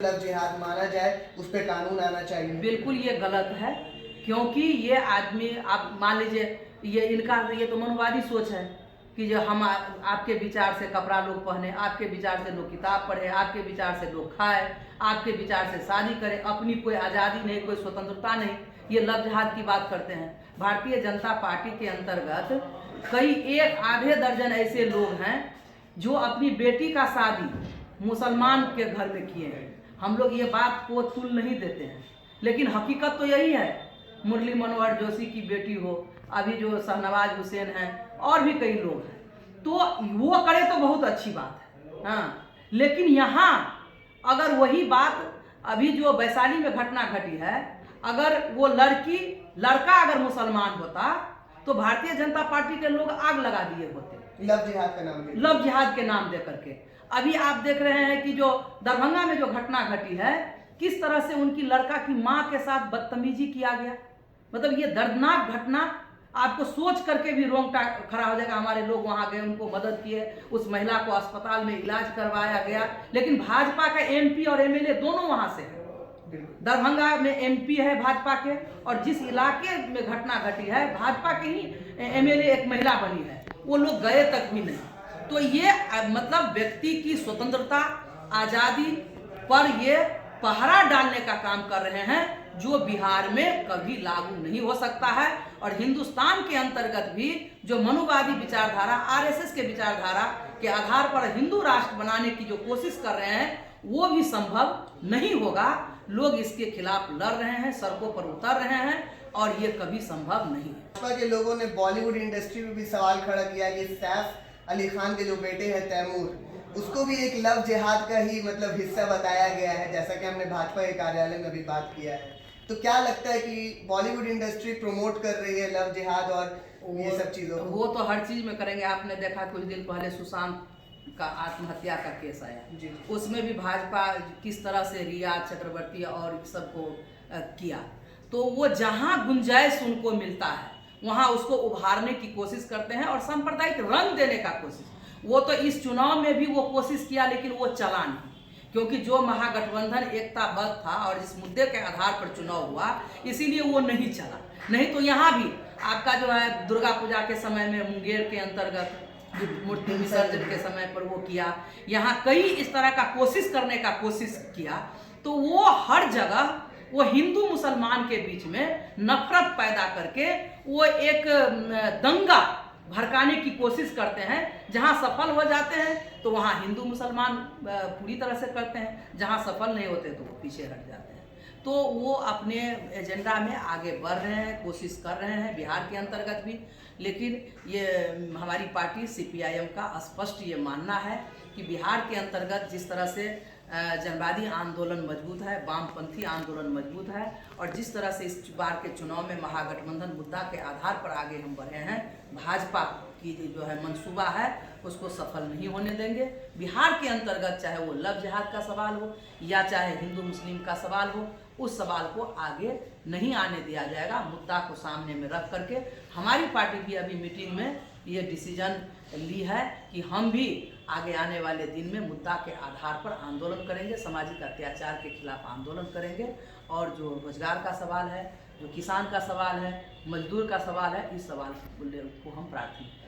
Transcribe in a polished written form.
Love जिहाद माना जाए, उस पर कानून आना चाहिए। बिल्कुल ये गलत है, क्योंकि ये आदमी, आप मान लीजिए, ये तो मनोवादी सोच है कि जो हम आपके विचार से कपड़ा लोग पहने, आपके विचार से लोग किताब पढ़े, आपके विचार से लोग खाए, आपके विचार से शादी करें, अपनी कोई आज़ादी नहीं, कोई स्वतंत्रता नहीं, ये लव जिहाद की बात करते हैं। भारतीय जनता पार्टी के अंतर्गत कई एक आधे दर्जन ऐसे लोग हैं जो अपनी बेटी का शादी मुसलमान के घर में किए हैं। हम लोग ये बात को तुल नहीं देते हैं, लेकिन हकीकत तो यही है। मुरली मनोहर जोशी की बेटी हो, अभी जो शाहनवाज हुसैन हैं, और भी कई लोग हैं, तो वो करे तो बहुत अच्छी बात है, हाँ। लेकिन यहाँ अगर वही बात अभी जो वैशाली में घटना घटी है, अगर वो लड़का अगर मुसलमान होता तो भारतीय जनता पार्टी के लोग आग लगा दिए होते, लव जिहाद का नाम लव जिहाद के नाम दे करके। अभी आप देख रहे हैं कि जो दरभंगा में जो घटना घटी है, किस तरह से उनकी लड़का की मां के साथ बदतमीजी किया गया। मतलब ये दर्दनाक घटना, आपको सोच करके भी रोंगटा खड़ा हो जाएगा। हमारे लोग वहां गए, उनको मदद किए, उस महिला को अस्पताल में इलाज करवाया गया, लेकिन भाजपा का एमपी और एमएलए दोनों वहां से है। दरभंगा में एमपी है भाजपा के, और जिस इलाके में घटना घटी है भाजपा के ही एमएलए एक महिला बनी है, वो लोग गए तक भी नहीं। तो ये मतलब व्यक्ति की स्वतंत्रता, आज़ादी पर ये पहरा डालने का काम कर रहे हैं, जो बिहार में कभी लागू नहीं हो सकता है। और हिंदुस्तान के अंतर्गत भी जो मनुवादी विचारधारा, आरएसएस के विचारधारा के आधार पर हिंदू राष्ट्र बनाने की जो कोशिश कर रहे हैं, वो भी संभव नहीं होगा। लोग इसके खिलाफ लड़ रहे हैं, सड़कों पर उतर रहे हैं, और ये कभी संभव नहीं है। भाजपा के लोगों ने बॉलीवुड इंडस्ट्री में भी सवाल खड़ा किया कि सैफ अली खान के जो बेटे हैं तैमूर, उसको भी एक लव जिहाद का ही मतलब हिस्सा बताया गया है, जैसा कि हमने भाजपा के कार्यालय में भी बात किया है। तो क्या लगता है कि बॉलीवुड इंडस्ट्री प्रमोट कर रही है लव जिहाद और ये सब चीज़ों को? वो तो हर चीज़ में करेंगे। आपने देखा कुछ दिन पहले सुशांत का आत्महत्या का केस आया जी। उसमें भी भाजपा किस तरह से रिया चक्रवर्ती और सबको किया, तो वो जहां गुंजाइश उनको मिलता है वहां उसको उभारने की कोशिश करते हैं और सांप्रदायिक रंग देने का कोशिश। वो तो इस चुनाव में भी वो कोशिश किया, लेकिन वो चला नहीं, क्योंकि जो महागठबंधन एकताबद्ध था और जिस मुद्दे के आधार पर चुनाव हुआ, इसीलिए वो नहीं चला। नहीं तो यहाँ भी आपका जो है दुर्गा पूजा के समय में मुंगेर के अंतर्गत मूर्ति विसर्जन के समय पर वो किया, यहाँ कई इस तरह का कोशिश करने का कोशिश किया। तो वो हर जगह वो हिंदू मुसलमान के बीच में नफरत पैदा करके वो एक दंगा भड़काने की कोशिश करते हैं। जहां सफल हो जाते हैं तो वहां हिंदू मुसलमान पूरी तरह से करते हैं, जहां सफल नहीं होते तो वो पीछे हट जाते हैं। तो वो अपने एजेंडा में आगे बढ़ रहे हैं, कोशिश कर रहे हैं बिहार के अंतर्गत भी। लेकिन ये हमारी पार्टी सीपीआईएम का स्पष्ट ये मानना है कि बिहार के अंतर्गत जिस तरह से जनवादी आंदोलन मजबूत है, वामपंथी आंदोलन मजबूत है, और जिस तरह से इस बार के चुनाव में महागठबंधन मुद्दा के आधार पर आगे हम बढ़े हैं, भाजपा की जो है मंसूबा है उसको सफल नहीं होने देंगे। बिहार के अंतर्गत चाहे वो लव जिहाद का सवाल हो या चाहे हिंदू मुस्लिम का सवाल हो, उस सवाल को आगे नहीं आने दिया जाएगा। मुद्दा को सामने में रख करके हमारी पार्टी भी अभी मीटिंग में ये डिसीजन ली है कि हम भी आगे आने वाले दिन में मुद्दा के आधार पर आंदोलन करेंगे, सामाजिक अत्याचार के खिलाफ आंदोलन करेंगे, और जो रोजगार का सवाल है, जो किसान का सवाल है, मजदूर का सवाल है, इस सवाल को हम प्राथमिकता